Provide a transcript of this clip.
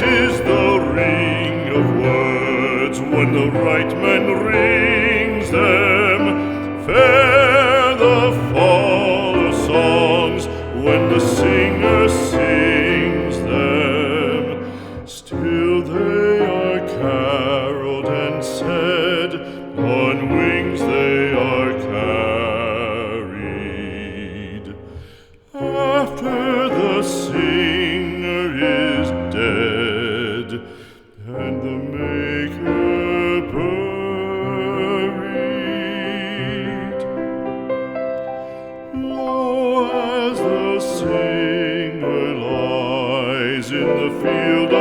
is the ring of words when the right man rings them. Fair the fall of songs when the singer sings them. Still they are caroled and said, on wings they are carried. After the singer is dead and the maker buried, lo, as the singer lies in the field